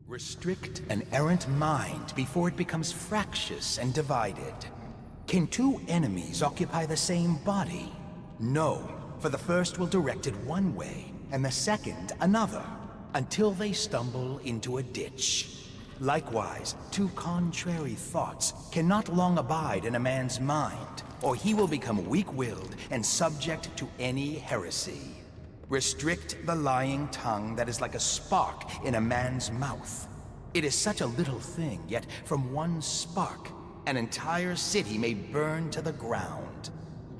Restrict an errant mind before it becomes fractious and divided. Can two enemies occupy the same body? No, for the first will direct it one way, and the second another, until they stumble into a ditch. Likewise, two contrary thoughts cannot long abide in a man's mind, or he will become weak-willed and subject to any heresy. Restrict the lying tongue that is like a spark in a man's mouth. It is such a little thing, yet from one spark, an entire city may burn to the ground.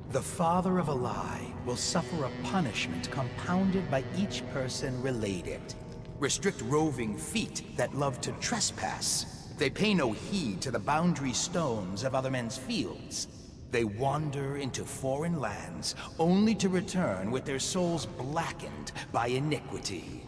The father of a lie will suffer a punishment compounded by each person related. Restrict roving feet that love to trespass. They pay no heed to the boundary stones of other men's fields. They wander into foreign lands, only to return with their souls blackened by iniquity.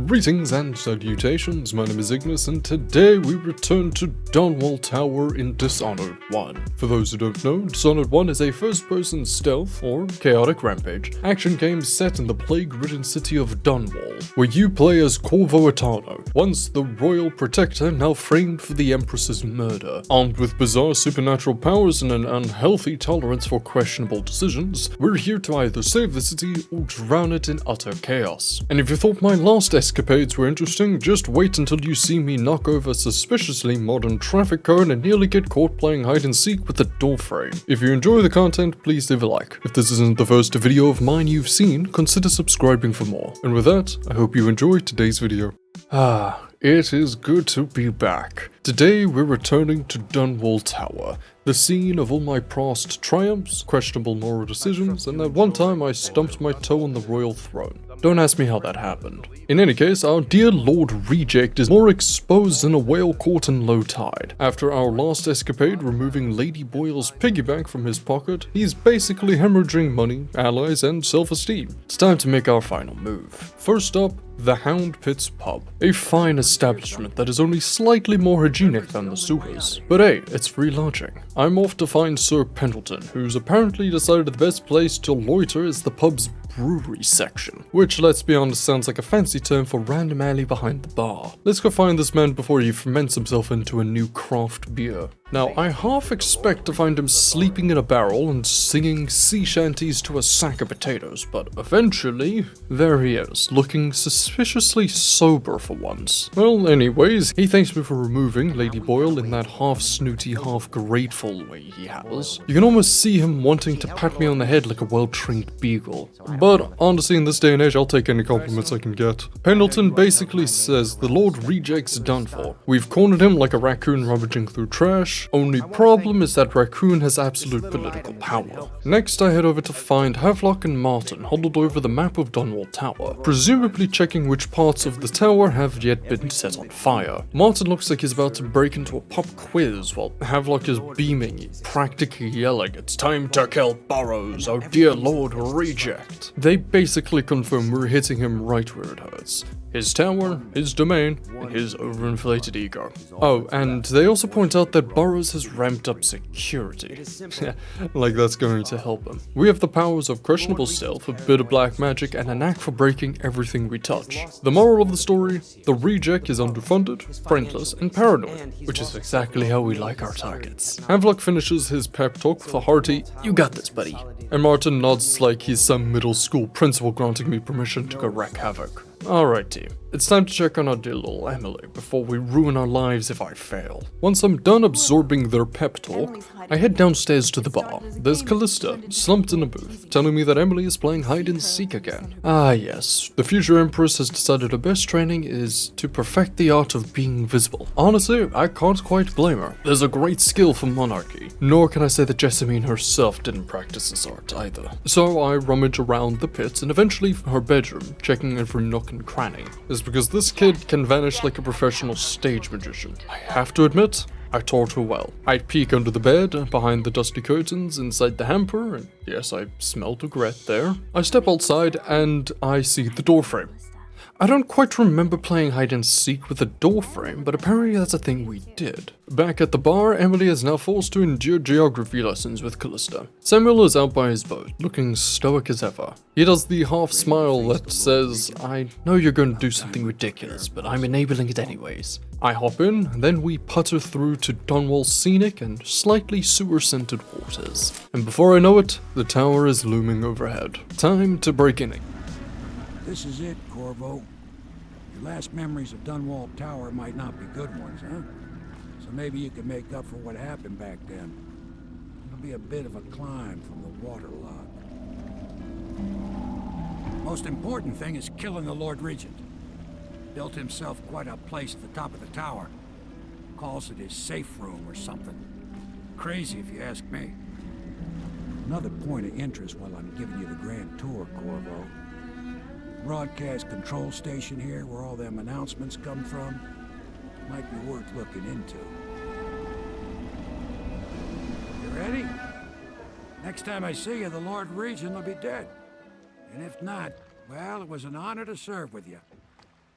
Greetings and salutations, my name is Ignis, and today we return to Dunwall Tower in Dishonored 1. For those who don't know, Dishonored 1 is a first-person stealth, or chaotic rampage, action game set in the plague-ridden city of Dunwall, where you play as Corvo Attano, once the royal protector now framed for the Empress's murder. Armed with bizarre supernatural powers and an unhealthy tolerance for questionable decisions, we're here to either save the city or drown it in utter chaos. And if you thought my last escapades were interesting, just wait until you see me knock over a suspiciously modern traffic cone and nearly get caught playing hide and seek with a doorframe. If you enjoy the content, please leave a like. If this isn't the first video of mine you've seen, consider subscribing for more. And with that, I hope you enjoyed today's video. It is good to be back. Today we're returning to Dunwall Tower, the scene of all my past triumphs, questionable moral decisions, and that one time I stumped my toe on the royal throne. Don't ask me how that happened. In any case, our dear Lord Reject is more exposed than a whale caught in low tide. After our last escapade removing Lady Boyle's piggy bank from his pocket, he's basically hemorrhaging money, allies, and self-esteem. It's time to make our final move. First up, the Hound Pit's Pub, a fine establishment that is only slightly more hygienic than the sewers. But hey, it's free lodging. I'm off to find Sir Pendleton, who's apparently decided the best place to loiter is the pub's brewery section, which, let's be honest, sounds like a fancy term for random alley behind the bar. Let's go find this man before he ferments himself into a new craft beer. Now, I half expect to find him sleeping in a barrel and singing sea shanties to a sack of potatoes, but eventually, there he is, looking suspiciously sober for once. Well, anyways, he thanks me for removing Lady Boyle in that half-snooty, half-grateful way he has. You can almost see him wanting to pat me on the head like a well-trained beagle. But honestly, in this day and age, I'll take any compliments I can get. Pendleton basically says the Lord Reject's done for. We've cornered him like a raccoon rummaging through trash. Only problem is that raccoon has absolute political power. Next, I head over to find Havelock and Martin huddled over the map of Dunwall Tower, presumably checking which parts of the tower have yet been set on fire. Martin looks like he's about to break into a pop quiz, while Havelock is beaming, practically yelling, "It's time to kill Burrows, oh dear Lord Reject." They basically confirm we're hitting him right where it hurts. His tower, his domain, and his overinflated ego. Oh, and they also point out that Burrows has ramped up security. Like that's going to help him. We have the powers of questionable stealth, a bit of black magic, and a knack for breaking everything we touch. The moral of the story, the Reject is underfunded, friendless, and paranoid, which is exactly how we like our targets. Havelock finishes his pep talk with a hearty, "You got this, buddy." And Martin nods like he's some middle school principal granting me permission to go wreak havoc. Alright team, it's time to check on our dear little Emily before we ruin our lives if I fail. Once I'm done absorbing their pep talk, I head downstairs to the bar. There's Callista, slumped in a booth, telling me that Emily is playing hide and seek again. Ah yes, the future Empress has decided her best training is to perfect the art of being visible. Honestly, I can't quite blame her. There's a great skill for monarchy. Nor can I say that Jessamine herself didn't practice this art either. So I rummage around the pit and eventually her bedroom, checking every nook and cranny. Is because this kid can vanish like a professional stage magician. I have to admit, I taught her well. I peek under the bed, behind the dusty curtains, inside the hamper, and yes, I smelled regret there. I step outside and I see the doorframe. I don't quite remember playing hide and seek with a doorframe, but apparently that's a thing we did. Back at the bar, Emily is now forced to endure geography lessons with Callista. Samuel is out by his boat, looking stoic as ever. He does the half smile that says, I know you're going to do something ridiculous, but I'm enabling it anyways. I hop in, then we putter through to Dunwall's scenic and slightly sewer-scented waters. And before I know it, the tower is looming overhead. Time to break in. This is it, Corvo. Your last memories of Dunwall Tower might not be good ones, huh? So maybe you can make up for what happened back then. It'll be a bit of a climb from the waterlogged. Most important thing is killing the Lord Regent. Built himself quite a place at the top of the tower. Calls it his safe room or something. Crazy if you ask me. Another point of interest while I'm giving you the grand tour, Corvo. Broadcast control station here where all them announcements come from. Might be worth looking into. You ready? Next time I see you, the Lord Regent will be dead. And if not, well, it was an honor to serve with you.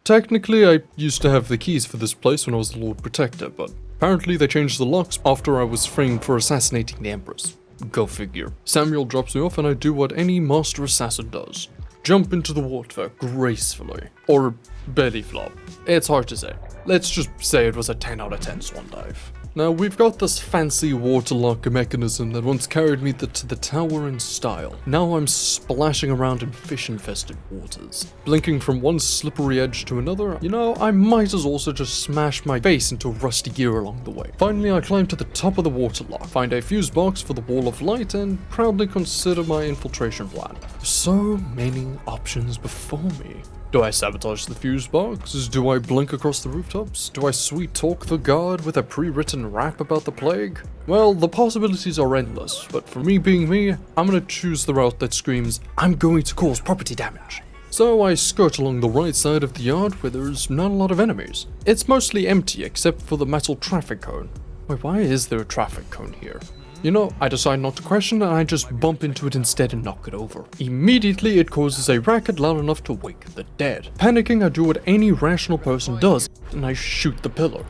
Technically, I used to have the keys for this place when I was the Lord Protector, but apparently they changed the locks after I was framed for assassinating the Empress. Go figure. Samuel drops me off and I do what any master assassin does. Jump into the water gracefully. Or belly flop. It's hard to say. Let's just say it was a 10 out of 10 swan dive. Now, we've got this fancy waterlock mechanism that once carried me to the tower in style. Now I'm splashing around in fish-infested waters. Blinking from one slippery edge to another, you know, I might as also just smash my face into a rusty gear along the way. Finally, I climb to the top of the waterlock, find a fuse box for the wall of light, and proudly consider my infiltration plan. So many options before me. Do I sabotage the fuse box? Do I blink across the rooftops? Do I sweet talk the guard with a pre-written rap about the plague? Well, the possibilities are endless, but for me being me, I'm gonna choose the route that screams, I'm going to cause property damage. So I skirt along the right side of the yard where there's not a lot of enemies. It's mostly empty except for the metal traffic cone. Wait, why is there a traffic cone here? You know, I decide not to question and I just bump into it instead and knock it over. Immediately it causes a racket loud enough to wake the dead. Panicking, I do what any rational person does, and I shoot the pillar.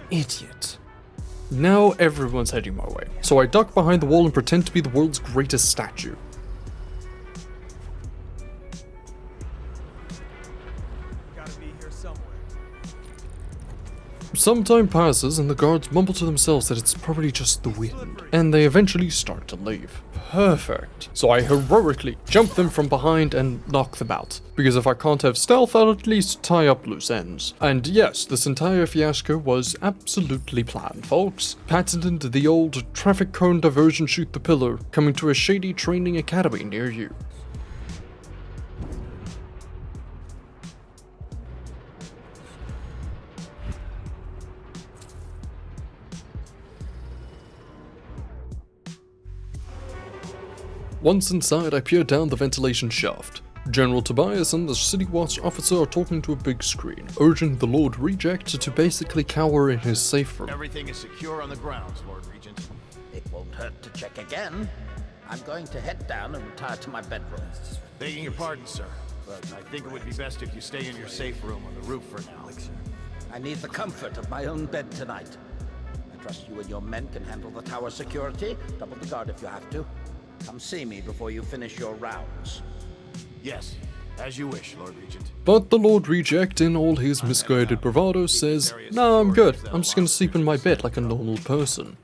Idiot. Now everyone's heading my way, so I duck behind the wall and pretend to be the world's greatest statue. Some time passes and the guards mumble to themselves that it's probably just the wind, and they eventually start to leave. Perfect. So I heroically jump them from behind and knock them out, because if I can't have stealth, I'll at least tie up loose ends. And yes, this entire fiasco was absolutely planned, folks. Patented the old traffic cone diversion shoot the pillar, coming to a shady training academy near you. Once inside, I peer down the ventilation shaft. General Tobias and the City Watch officer are talking to a big screen, urging the Lord Reject to basically cower in his safe room. Everything is secure on the grounds, Lord Regent. It won't hurt to check again. I'm going to head down and retire to my bedroom. Begging your pardon, sir, but I think it would be best if you stay in your safe room on the roof for now. I need the comfort of my own bed tonight. I trust you and your men can handle the tower security. Double the guard if you have to. Come see me before you finish your rounds. Yes, as you wish, Lord Regent. But the Lord Reject, in all his misguided bravado, says, "No, I'm good. I'm just gonna sleep in my bed like a normal person."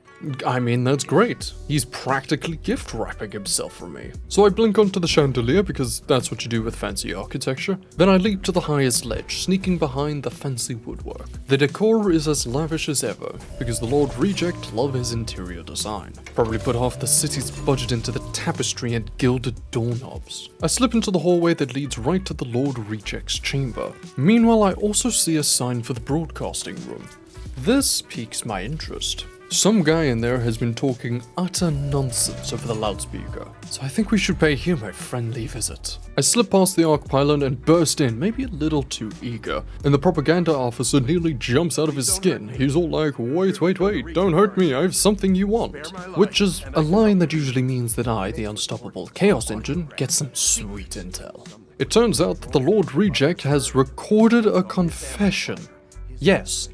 I mean, that's great. He's practically gift wrapping himself for me. So I blink onto the chandelier because that's what you do with fancy architecture. Then I leap to the highest ledge, sneaking behind the fancy woodwork. The decor is as lavish as ever, because the Lord Reject love his interior design. Probably put half the city's budget into the tapestry and gilded doorknobs. I slip into the hallway that leads right to the Lord Reject's chamber. Meanwhile, I also see a sign for the broadcasting room. This piques my interest. Some guy in there has been talking utter nonsense over the loudspeaker, so I think we should pay him a friendly visit. I slip past the arc pylon and burst in, maybe a little too eager, and the propaganda officer nearly jumps out of his skin. He's all like, wait, don't hurt me, I have something you want. Which is a line that usually means that I, the unstoppable chaos engine, get some sweet intel. It turns out that the Lord Reject has recorded a confession. Yes,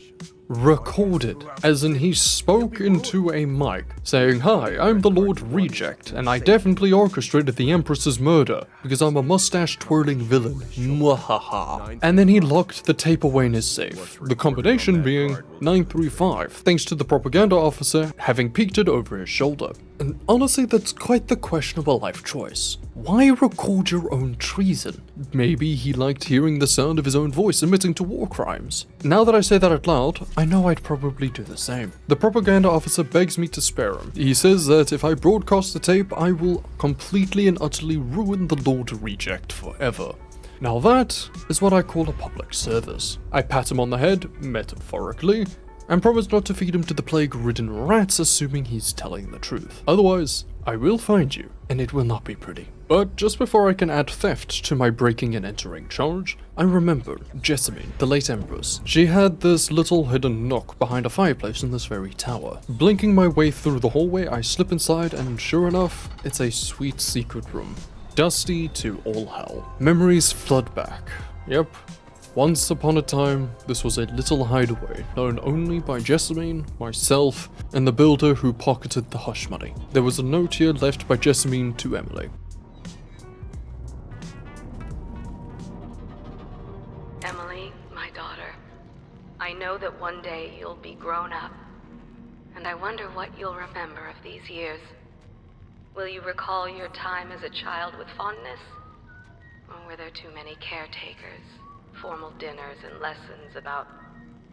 recorded, as in he spoke into a mic, saying, "Hi, I'm the Lord Reject, and I definitely orchestrated the Empress's murder, because I'm a mustache-twirling villain, mwahaha." And then he locked the tape away in his safe, the combination being 935, thanks to the propaganda officer having peeked it over his shoulder. And honestly, that's quite the questionable life choice. Why record your own treason? Maybe he liked hearing the sound of his own voice admitting to war crimes. Now that I say that out loud, I know I'd probably do the same. The propaganda officer begs me to spare him. He says that if I broadcast the tape, I will completely and utterly ruin the Lord Reject forever. Now that is what I call a public service. I pat him on the head, metaphorically, and promise not to feed him to the plague-ridden rats, assuming he's telling the truth. Otherwise, I will find you, and it will not be pretty. But just before I can add theft to my breaking and entering charge, I remember Jessamine, the late Empress. She had this little hidden nook behind a fireplace in this very tower. Blinking my way through the hallway, I slip inside, and sure enough, it's a sweet secret room. Dusty to all hell. Memories flood back. Yep. Once upon a time, this was a little hideaway, known only by Jessamine, myself, and the builder who pocketed the hush money. There was a note here left by Jessamine to Emily. Emily, my daughter, I know that one day you'll be grown up, and I wonder what you'll remember of these years. Will you recall your time as a child with fondness? Or were there too many caretakers? Formal dinners and lessons about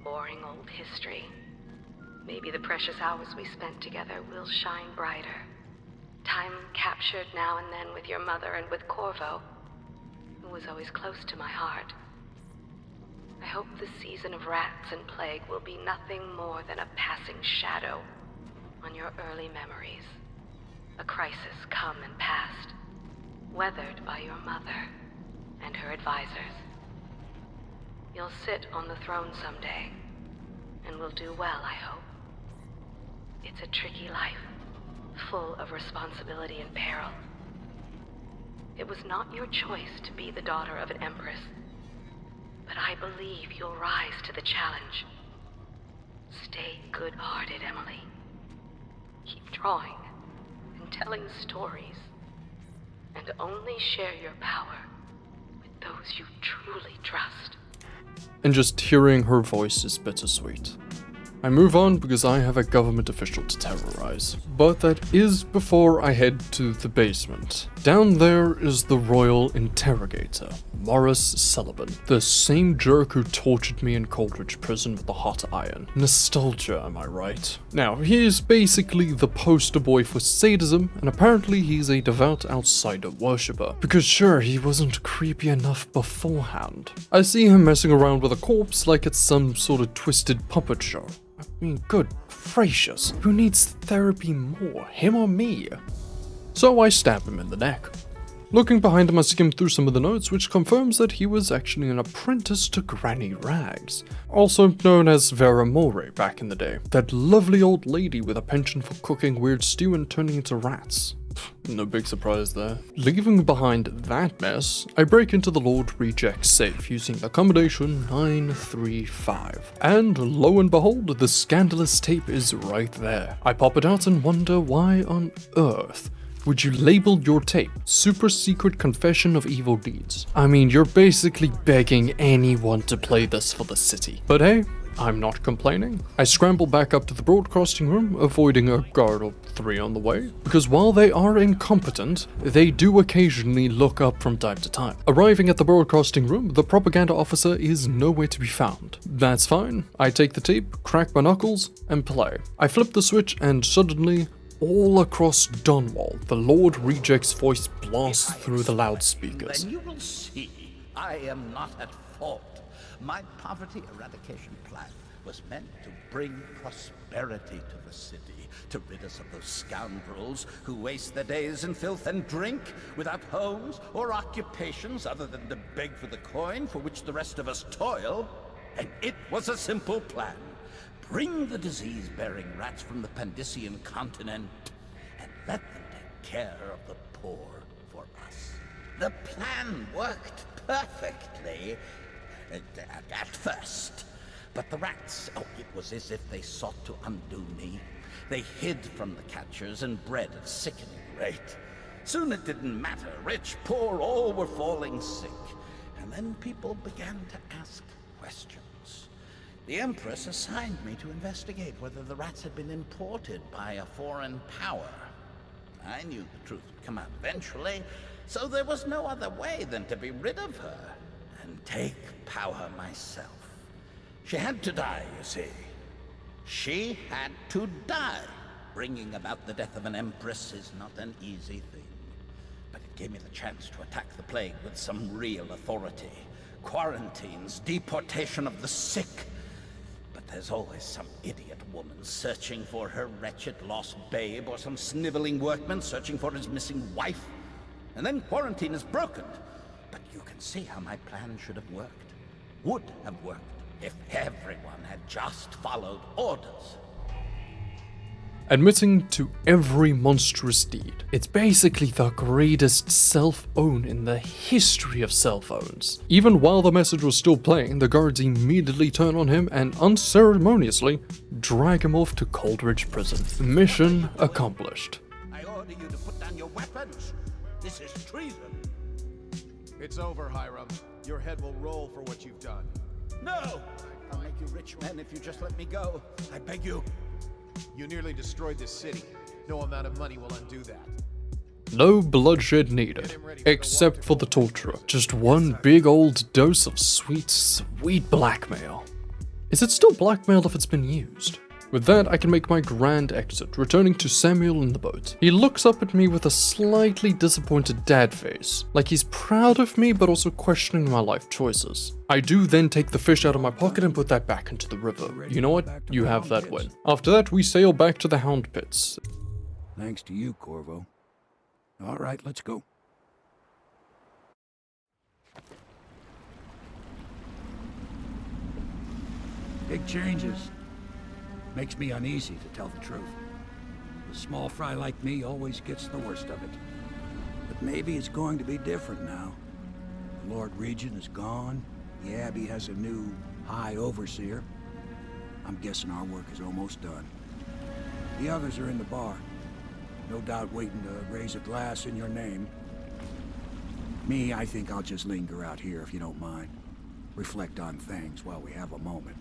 boring old history. Maybe the precious hours we spent together will shine brighter. Time captured now and then with your mother and with Corvo, who was always close to my heart. I hope the season of rats and plague will be nothing more than a passing shadow on your early memories. A crisis come and past, weathered by your mother and her advisors. You'll sit on the throne someday, and will do well, I hope. It's a tricky life, full of responsibility and peril. It was not your choice to be the daughter of an empress, but I believe you'll rise to the challenge. Stay good-hearted, Emily. Keep drawing and telling stories, and only share your power with those you truly trust. And just hearing her voice is bittersweet. I move on because I have a government official to terrorize. But that is before I head to the basement. Down there is the royal interrogator, Morris Sullivan, the same jerk who tortured me in Coldridge Prison with the hot iron. Nostalgia, am I right? Now, he is basically the poster boy for sadism, and apparently he's a devout outsider worshipper. Because sure, he wasn't creepy enough beforehand. I see him messing around with a corpse like it's some sort of twisted puppet show. I mean, good gracious, who needs therapy more, him or me? So I stab him in the neck. Looking behind him, I skim through some of the notes, which confirms that he was actually an apprentice to Granny Rags, also known as Vera Moray back in the day. That lovely old lady with a penchant for cooking weird stew and turning into rats. No big surprise there. Leaving behind that mess, I break into the Lord Reject's safe using the combination 935. And lo and behold, the scandalous tape is right there. I pop it out and wonder why on earth would you label your tape Super Secret Confession of Evil Deeds? I mean, you're basically begging anyone to play this for the city. But hey, I'm not complaining. I scramble back up to the broadcasting room, avoiding a guard or 3 on the way, because while they are incompetent, they do occasionally look up from time to time. Arriving at the broadcasting room, the propaganda officer is nowhere to be found. That's fine. I take the tape, crack my knuckles, and play. I flip the switch and suddenly, all across Dunwall, the Lord Reject's voice blasts through the loudspeakers. Then you will see I am not at fault. My poverty eradication plan was meant to bring prosperity to the city, to rid us of those scoundrels who waste their days in filth and drink, without homes or occupations other than to beg for the coin for which the rest of us toil. And it was a simple plan. Bring the disease-bearing rats from the Pandician continent and let them take care of the poor for us. The plan worked perfectly at first. But the rats, it was as if they sought to undo me. They hid from the catchers and bred at sickening rate. Soon it didn't matter. Rich, poor, all were falling sick. And then people began to ask questions. The Empress assigned me to investigate whether the rats had been imported by a foreign power. I knew the truth would come out eventually, so there was no other way than to be rid of her and take power myself. She had to die, you see. She had to die. Bringing about the death of an Empress is not an easy thing. But it gave me the chance to attack the plague with some real authority. Quarantines, deportation of the sick. But there's always some idiot woman searching for her wretched lost babe, or some sniveling workman searching for his missing wife. And then quarantine is broken. But you can see how my plan should have worked. Would have worked if everyone had just followed orders. Admitting to every monstrous deed. It's basically the greatest cell phone in the history of cell phones. Even while the message was still playing, the guards immediately turn on him and unceremoniously drag him off to Coldridge Prison. Mission accomplished. I order you to put down your weapons. This is treason. It's over, Hiram. Your head will roll for what you've done. No! I'll make you rich men if you just let me go. I beg you. You nearly destroyed this city. No amount of money will undo that. No bloodshed needed, except for the torturer. Just one big old dose of sweet, sweet blackmail. Is it still blackmail if it's been used? With that, I can make my grand exit, returning to Samuel in the boat. He looks up at me with a slightly disappointed dad face, like he's proud of me but also questioning my life choices. I do then take the fish out of my pocket and put that back into the river. You know what? You have that win. After that, we sail back to the Hound Pits. Thanks to you, Corvo. All right, let's go. Big changes. Makes me uneasy, to tell the truth. A small fry like me always gets the worst of it. But maybe it's going to be different now. The Lord Regent is gone. The Abbey has a new High Overseer. I'm guessing our work is almost done. The others are in the bar. No doubt waiting to raise a glass in your name. Me, I think I'll just linger out here if you don't mind. Reflect on things while we have a moment.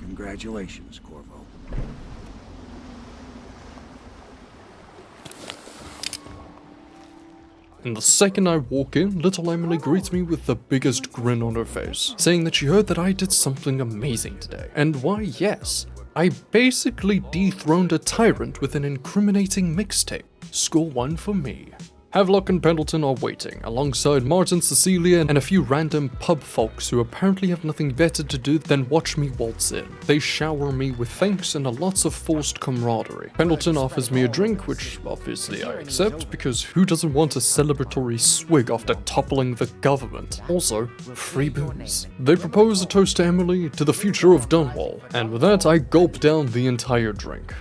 Congratulations, Corvo. And the second I walk in, little Emily greets me with the biggest grin on her face, saying that she heard that I did something amazing today. And why, yes, I basically dethroned a tyrant with an incriminating mixtape. Score 1 for me. Havelock and Pendleton are waiting, alongside Martin, Cecilia, and a few random pub folks who apparently have nothing better to do than watch me waltz in. They shower me with thanks and lots of forced camaraderie. Pendleton offers me a drink, which obviously I accept, because who doesn't want a celebratory swig after toppling the government? Also, free booze. They propose a toast to Emily, to the future of Dunwall, and with that I gulp down the entire drink.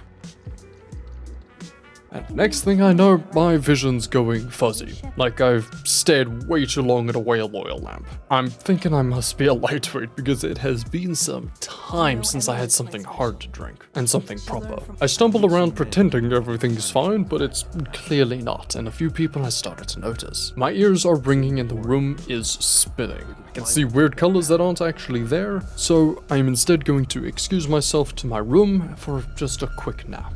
And next thing I know, my vision's going fuzzy, like I've stared way too long at a whale oil lamp. I'm thinking I must be a lightweight because it has been some time since I had something hard to drink, and something proper. I stumble around pretending everything's fine, but it's clearly not, and a few people have started to notice. My ears are ringing and the room is spinning. I can see weird colors that aren't actually there, so I'm instead going to excuse myself to my room for just a quick nap.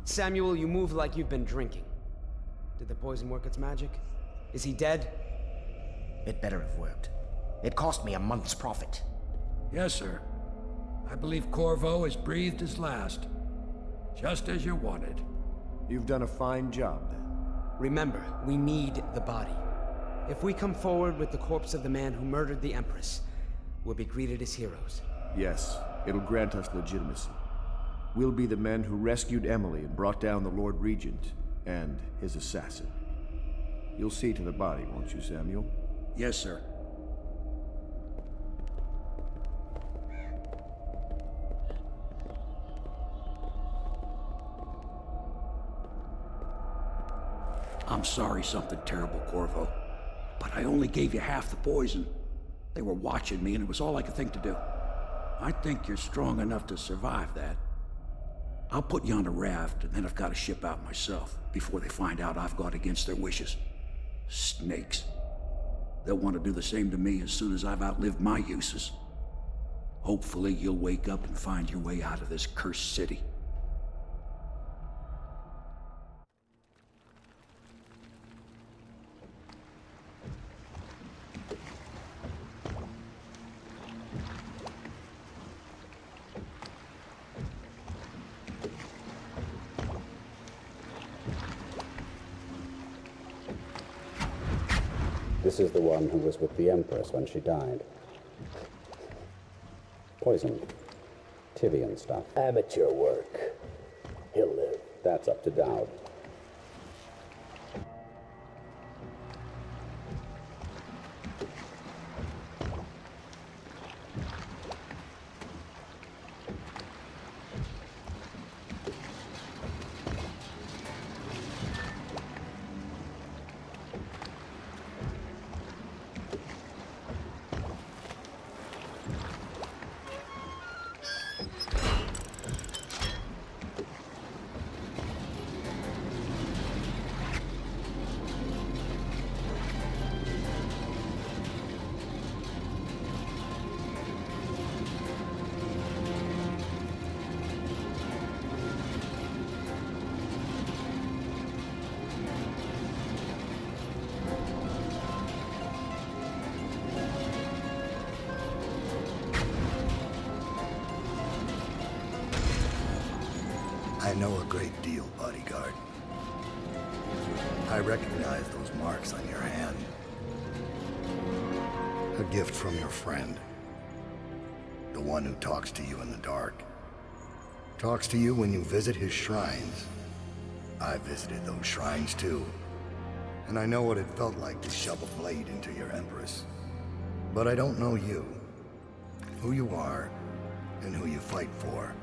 Samuel, you move like you've been drinking. Did the poison work its magic? Is he dead? It better have worked. It cost me a month's profit. Yes, sir. I believe Corvo has breathed his last. Just as you wanted. You've done a fine job, then. Remember, we need the body. If we come forward with the corpse of the man who murdered the Empress, we'll be greeted as heroes. Yes, it'll grant us legitimacy. We'll be the men who rescued Emily and brought down the Lord Regent and his assassin. You'll see to the body, won't you, Samuel? Yes, sir. I'm sorry something terrible, Corvo. But I only gave you half the poison. They were watching me, and it was all I could think to do. I think you're strong enough to survive that. I'll put you on a raft, and then I've got to ship out myself before they find out I've gone against their wishes. Snakes. They'll want to do the same to me as soon as I've outlived my uses. Hopefully you'll wake up and find your way out of this cursed city. This is the one who was with the Empress when she died. Poison. Tivian stuff. Amateur work. He'll live. That's up to Dowd. I know a great deal, bodyguard. I recognize those marks on your hand. A gift from your friend. The one who talks to you in the dark. Talks to you when you visit his shrines. I visited those shrines too. And I know what it felt like to shove a blade into your Empress. But I don't know you. Who you are, and who you fight for.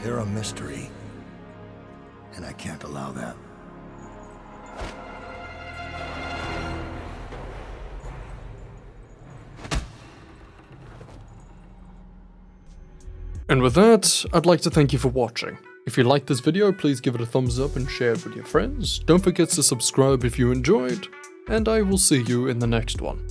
You're a mystery, and I can't allow that. And with that, I'd like to thank you for watching. If you liked this video, please give it a thumbs up and share it with your friends. Don't forget to subscribe if you enjoyed, and I will see you in the next one.